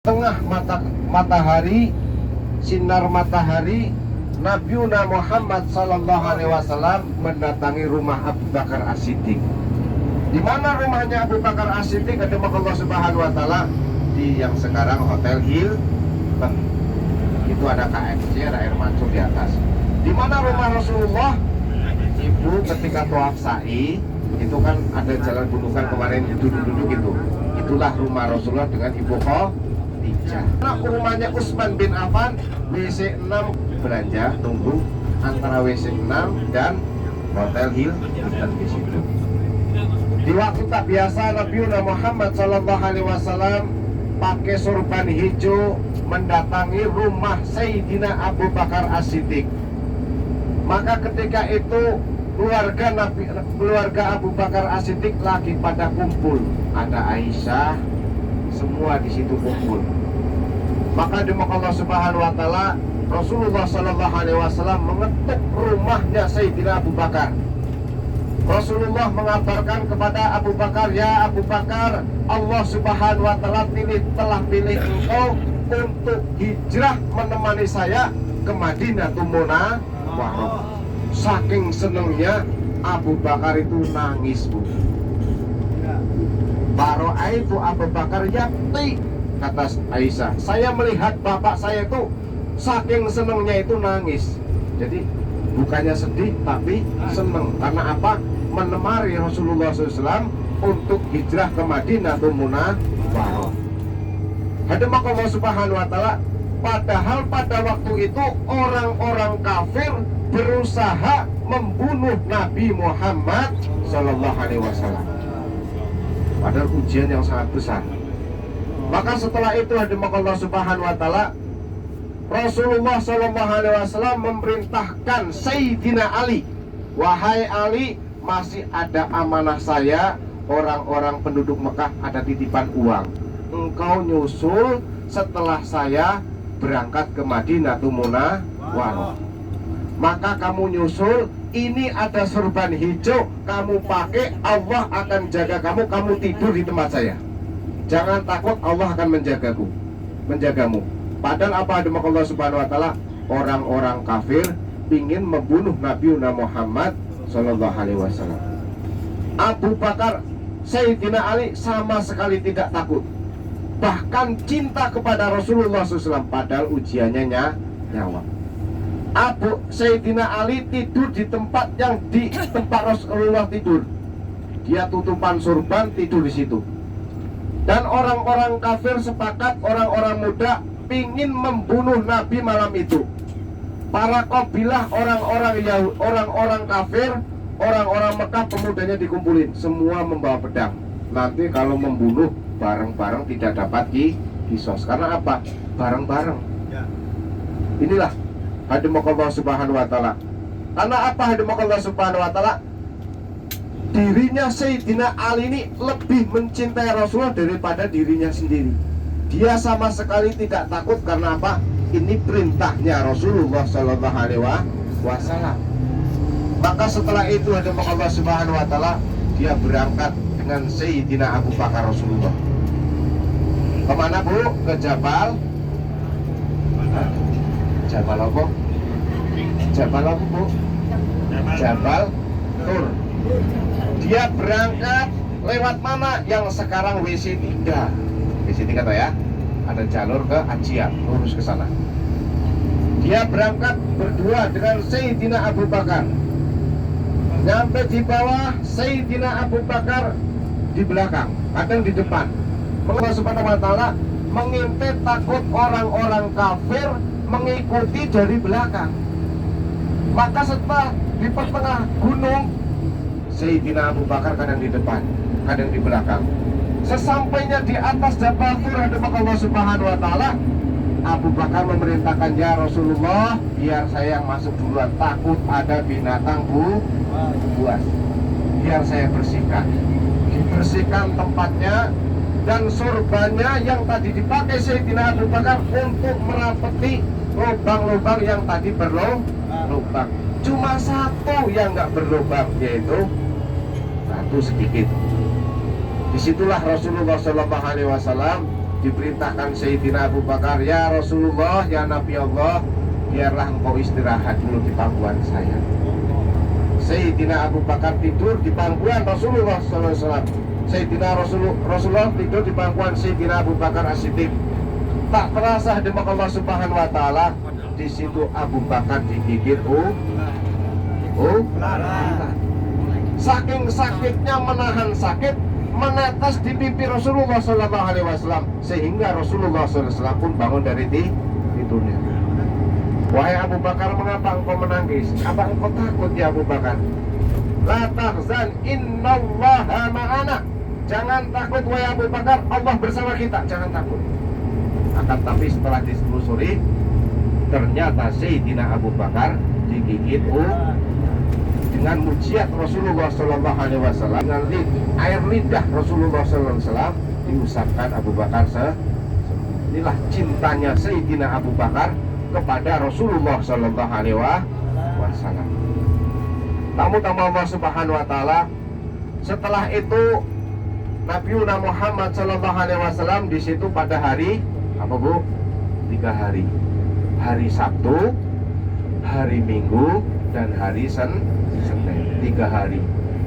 tengah matahari, sinar matahari, Nabiuna Muhammad sallallahu alaihi wasallam mendatangi rumah Abu Bakar As-Siddiq. Di mana rumahnya Abu Bakar As-Siddiq? Ada Allah Subhanahu wa taala di yang sekarang Hotel Hilton. Itu ada KFC, ada air mancur di atas. Di mana rumah Rasulullah? Ibu ketika tawaf sa'i itu kan ada jalan gunungan kemarin duduk-duduk itu. Itulah rumah Rasulullah dengan Ibu Khadijah. Nah, rumahnya Utsman bin Affan, WC 6 belanja tunggu antara WC 6 dan Hotel Hilton di situ. Di waktu tak biasa Nabi Muhammad sallallahu alaihi wasallam pakai sorban hijau mendatangi rumah Sayyidina Abu Bakar As-Siddiq. Maka ketika itu keluarga Abu Bakar As-Siddiq lagi pada kumpul. Ada Aisyah, semua di situ kumpul. Maka demi Allah Subhanahu wa taala, Rasulullah sallallahu alaihi wasallam mengetuk rumahnya Sayyidina Abu Bakar. Rasulullah mengabarkan kepada Abu Bakar, "Ya Abu Bakar, Allah Subhanahu wa taala telah pilih engkau untuk hijrah menemani saya ke Madinatul Munawwarah." Saking senengnya Abu Bakar itu nangis, Bu. Itu Abu Bakar yati, kata Aisyah, saya melihat bapak saya itu saking senengnya itu nangis. Jadi bukannya sedih tapi seneng. Karena apa? Menemani Rasulullah SAW untuk hijrah ke Madinatul Munawwarah. Hadirin Allah Subhanahu wa taala, padahal pada waktu itu orang-orang kafir berusaha membunuh Nabi Muhammad sallallahu alaihi wasallam. Padahal ujian yang sangat besar. Maka setelah itu hadirin Allah Subhanahu wa taala, Rasulullah sallallahu alaihi wasallam memerintahkan Sayyidina Ali, "Wahai Ali, masih ada amanah saya, orang-orang penduduk Mekah ada titipan uang. Engkau nyusul setelah saya berangkat ke Madinatul Munawwarah. Maka kamu nyusul, ini ada sorban hijau, kamu pakai, Allah akan jaga kamu, kamu tidur di tempat saya. Jangan takut, Allah akan menjagamu." Padahal apa demi Allah Subhanahu wa taala, orang-orang kafir ingin membunuh Nabi Muhammad sallallahu alaihi wasallam. Abu Bakar, Sayyidina Ali sama sekali tidak takut. Bahkan cinta kepada Rasulullah SAW, padahal ujiannya nyawa. Sayyidina Ali tidur di tempat yang di tempat Rasulullah tidur. Dia tutupan sorban, tidur di situ. Dan orang-orang kafir sepakat, orang-orang muda ingin membunuh Nabi malam itu. Para kabilah orang-orang kafir, orang-orang Mekah pemudanya dikumpulin, semua membawa pedang. Nanti kalau membunuh bareng-bareng tidak dapat kisos. Karena apa? Bareng-bareng. Inilah hadirin Allah Subhanahu wa taala. Karena apa hadirin Allah Subhanahu wa taala? Dirinya Sayyidina Ali ini lebih mencintai Rasulullah daripada dirinya sendiri. Dia sama sekali tidak takut. Karena apa? Ini perintahnya Rasulullah sallallahu alaihi wasallam. Maka setelah itu hadirin Allah Subhanahu wa taala, dia berangkat dengan Sayyidina Abu Bakar Rasulullah. Kemana, Bu? Ke Jabal apa? Jabal apa, Bu? Jabal Tur. Dia berangkat lewat mana? Yang sekarang WC 3. WC 3 tuh ya. Ada jalur ke Ajian, lurus ke sana. Dia berangkat berdua dengan Sayyidina Abu Bakar. Sampai di bawah, Sayyidina Abu Bakar di belakang, kadang di depan. Allah Subhanahu wa taala mengintip takut orang-orang kafir mengikuti dari belakang. Maka setelah di pertengah gunung, Sayyidina Abu Bakar kadang di depan, kadang di belakang. Sesampainya di atas Jabal Tur, Allah Subhanahu wa taala, Abu Bakar memerintahkan, "Ya Rasulullah, biar saya yang masuk duluan, takut ada binatang buas. Biar saya bersihkan." Dibersihkan tempatnya, dan sorbannya yang tadi dipakai Sayyidina Abu Bakar untuk merapeti lubang-lubang yang tadi berlubang. Cuma satu yang nggak berlubang, yaitu satu sedikit. Disitulah Rasulullah SAW diperintahkan Sayyidina Abu Bakar, ya Rasulullah, ya Nabi Allah, biarlah engkau istirahat dulu di pangkuan saya. Sayyidina Abu Bakar tidur di pangkuan Rasulullah SAW. Sayyidina Rasulullah tidur di pangkuan Sayyidina Abu Bakar As-Siddiq. Tak terasa di Allah Subhanahu wa taala, di situ Abu Bakar digigit ular. Saking sakitnya menahan sakit, menetes di pipi Rasulullah SAW, sehingga Rasulullah SAW pun bangun dari tidurnya. Wahai Abu Bakar, mengapa engkau menangis? Apa engkau takut ya Abu Bakar? La tahzan, innallaha ma'ana. Jangan takut wahai Abu Bakar, Allah bersama kita. Jangan takut. Akan tapi setelah ditelusuri, ternyata Sayyidina Abu Bakar digigit dengan mujiat Rasulullah SAW, dengan air lidah Rasulullah SAW diusapkan Abu Bakar. Inilah cintanya Sayyidina Abu Bakar kepada Rasulullah SAW. Tamu-tamu Allah Subhanahu wa taala, setelah itu Nabiuna Muhammad SAW di situ pada hari apa Bu? 3 hari. Hari Sabtu, hari Minggu, dan hari Senin. 3 hari.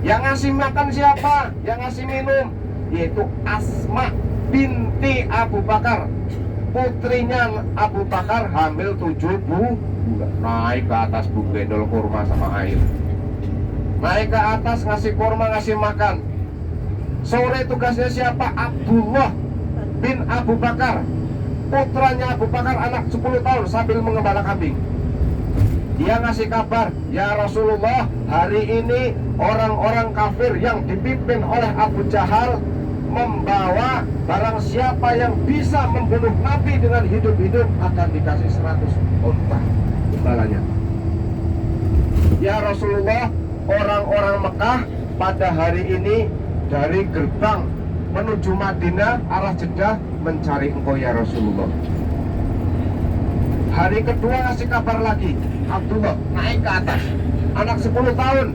Yang ngasih makan siapa? Yang ngasih minum yaitu Asma binti Abu Bakar, putrinya Abu Bakar, hamil 7 bulan. Naik ke atas Bu, gendol kurma sama air. Naik ke atas ngasih kurma, ngasih makan. Sore tugasnya siapa? Abdullah bin Abu Bakar, putranya Abu Bakar, anak 10 tahun, sambil mengembala kambing. Dia ngasih kabar, ya Rasulullah, hari ini orang-orang kafir yang dipimpin oleh Abu Jahal membawa barang siapa yang bisa membunuh Nabi dengan hidup-hidup akan dikasih 100 unta imbalannya. Ya Rasulullah, orang-orang Mekah pada hari ini dari gerbang menuju Madinah arah Jeddah mencari engkau ya Rasulullah. Hari kedua ngasih kabar lagi, Abdullah naik ke atas, anak 10 tahun.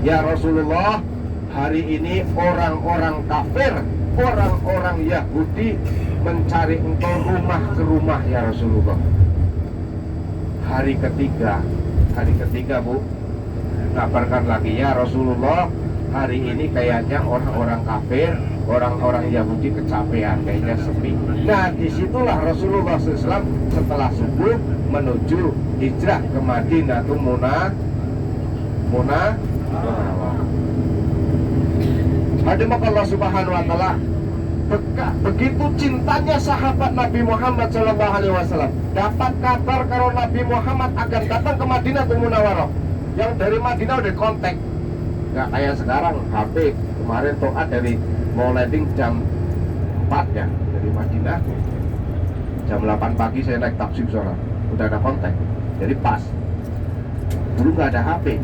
Ya Rasulullah, hari ini orang-orang kafir, orang-orang Yahudi mencari engkau rumah ke rumah ya Rasulullah. Hari ketiga Bu, kabarkan lagi ya Rasulullah, hari ini kayaknya orang-orang kafir, orang-orang Yahudi kecapean, kayaknya sepi. Nah disitulah Rasulullah SAW setelah subuh menuju hijrah ke Madinatul Munawwarah. Hadirin Allah Subhanahu wa taala, begitu cintanya sahabat Nabi Muhammad SAW dapat kabar kalau Nabi Muhammad akan datang ke Madinatul Munawwarah. Yang dari Madinah udah kontak, nggak kayak sekarang HP. Kemarin toat dari mau landing jam 4 ya dari Madinah, jam 8 pagi saya naik taksi soalnya udah ada kontak, jadi pas. Dulu nggak ada HP.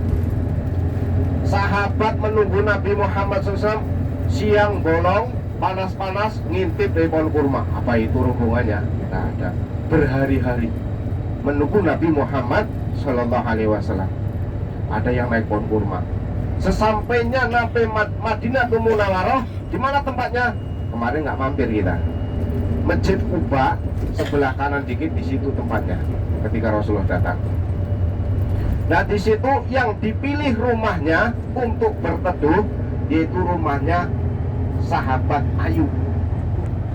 Sahabat menunggu Nabi Muhammad SAW siang bolong, panas-panas, ngintip dari pohon kurma. Apa itu hubungannya? Tidak ada. Berhari-hari menunggu Nabi Muhammad SAW. Ada yang naik pohon kurma. Sesampainya sampai Madinatul Munawwarah, di mana tempatnya? Kemarin nggak mampir kita. Masjid Quba sebelah kanan dikit, di situ tempatnya ketika Rasulullah datang. Nah di situ yang dipilih rumahnya untuk berteduh yaitu rumahnya sahabat Ayub,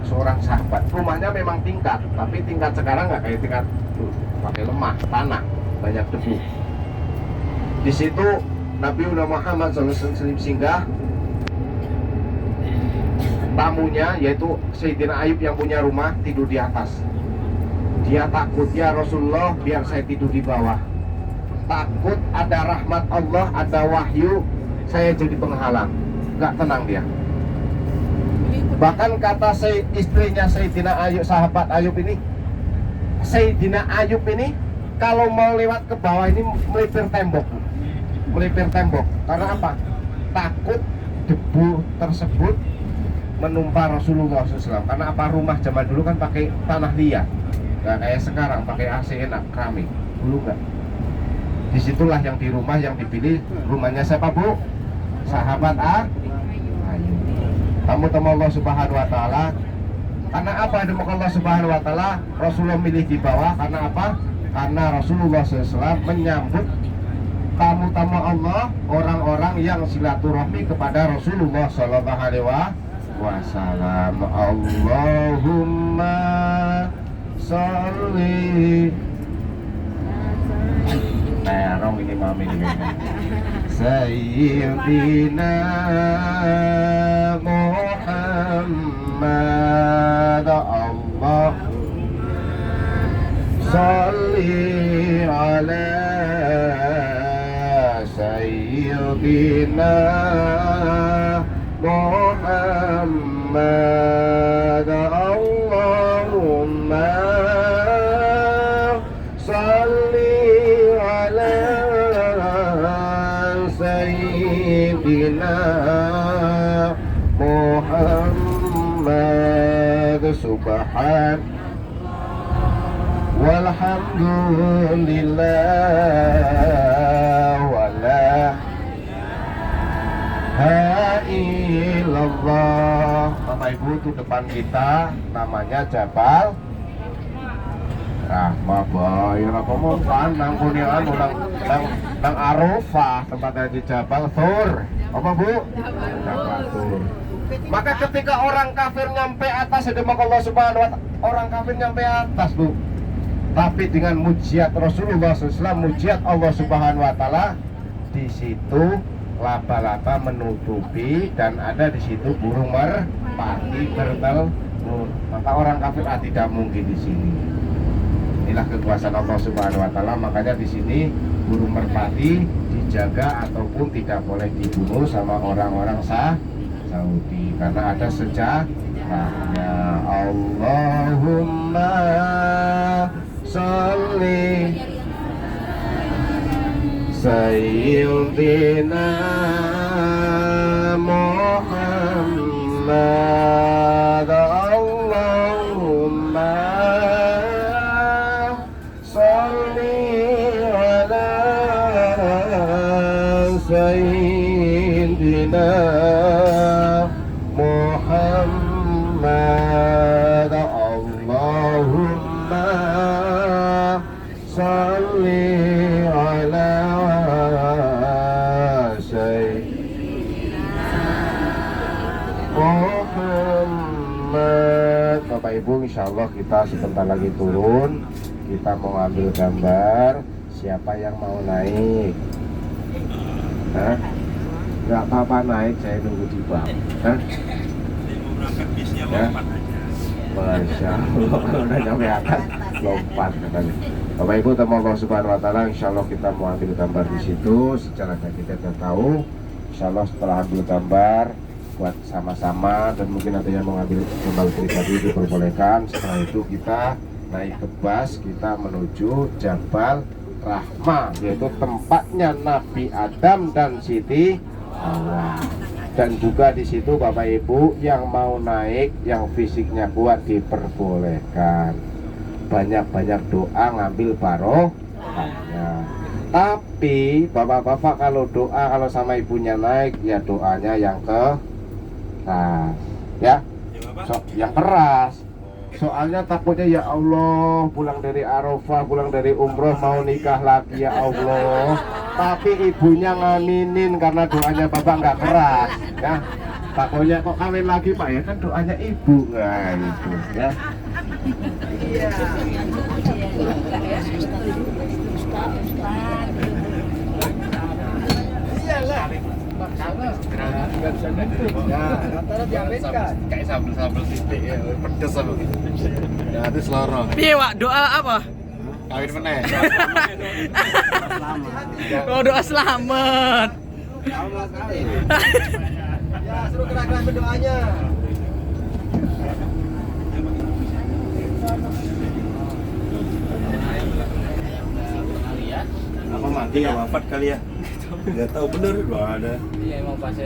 seorang sahabat. Rumahnya memang tingkat, tapi tingkat sekarang nggak kayak tingkat pakai lemah, tanah, banyak debu. Di situ Nabi Muhammad SAW singgah. Tamunya yaitu Sayyidina Ayub yang punya rumah tidur di atas. Dia takut, ya Rasulullah, biar saya tidur di bawah. Takut ada rahmat Allah, ada wahyu, saya jadi penghalang. Gak tenang dia. Bahkan kata istrinya Sayyidina Ayub, sahabat Ayub ini, Sayyidina Ayub ini kalau mau lewat ke bawah ini melipir tembok. Karena apa? Takut debu tersebut menumpa Rasulullah SAW. Karena apa? Rumah zaman dulu kan pakai tanah liat, nggak kayak sekarang pakai AC enak, keramik. Dulu nggak. Disitulah yang di rumah yang dipilih rumahnya siapa Bu? Sahabat Ayub. Tamu-tamu Allah Subhanahu wa taala, Karena apa? Demi Allah Subhanahu wa taala, Rasulullah milih di bawah karena apa? Karena Rasulullah SAW menyambut tamu-tamu Allah, orang-orang yang silaturahmi kepada Rasulullah Sallallahu Alaihi Wasallam. Allahumma sholli. Nah, rong ini mami ini. Sayyidina Muhammad, Allah sholli ala Sayyidina Muhammad, Allahumma sholli ala Sayyidina Muhammad, subhan walhamdulillah wala illallah. Bapak Ibu, itu depan kita namanya Jabal Rahmah. Boy, apa mau nang kunian nang Arafah, tempatnya di Jabal Thur. Apa Bu? Jabal Thur. Maka ketika orang kafir nyampe atas, sedemok Allah Subhanahu wa taala, orang kafir nyampe atas, Bu. Tapi dengan mujiat Rasulullah SAW, mujiat Allah Subhanahu wa taala, di situ laba-laba menutupi dan ada di situ burung merpati bertelur. Maka orang kafir tidak mungkin di sini. Inilah kekuasaan Allah Subhanahu wa taala. Makanya di sini burung merpati dijaga ataupun tidak boleh dibunuh sama orang-orang Saudi karena ada sejarahnya. Allahumma sholli Sayyidina Muhammad, Allahumma sholli ala Sayyidina Muhammad, Allahumma sholli ala Muhammad. Bapak Ibu, insya Allah kita sebentar lagi turun. Kita mau ambil gambar. Siapa yang mau naik? Hah? Gak apa-apa naik, saya nunggu di bawah. Hah? Ya? Masya Allah, udah nyampe atas lompat katanya. Bapak Ibu, teman Allah Subhanahu wa taala, insya Allah kita mau ambil gambar di situ. Secara kita sudah tahu, insya Allah setelah ambil gambar buat sama-sama, dan mungkin ada yang mau ambil gambar pribadi diperbolehkan. Setelah itu kita naik ke bus, kita menuju Jabal Rahmah, yaitu tempatnya Nabi Adam dan Siti Hawa. Dan juga di situ Bapak Ibu yang mau naik, yang fisiknya kuat diperbolehkan. Banyak-banyak doa ngambil barokahnya. Tapi bapak-bapak kalau doa, kalau sama ibunya naik, ya doanya yang keras, ya, yang keras. Soalnya takutnya ya Allah, pulang dari Arafah, pulang dari umroh mau nikah lagi ya Allah. Tapi ibunya ngaminin karena doanya bapak nggak keras, ya. Takutnya kok kawin lagi Pak, ya kan doanya ibu, nah itu ya. Iya. Iyalah. Rata-rata diambilkan. Kayak sambel-sambel titik ya, pedes sama gitu. Ya, itu selorong. Piye, Wak? Doa apa? Kawin meneh. Oh, doa selamat. Ya, suruh gerak-gerak berdoanya. Apa mati ya, wafat kali ya? Nggak tahu bener, gak ada. Iya, emang pas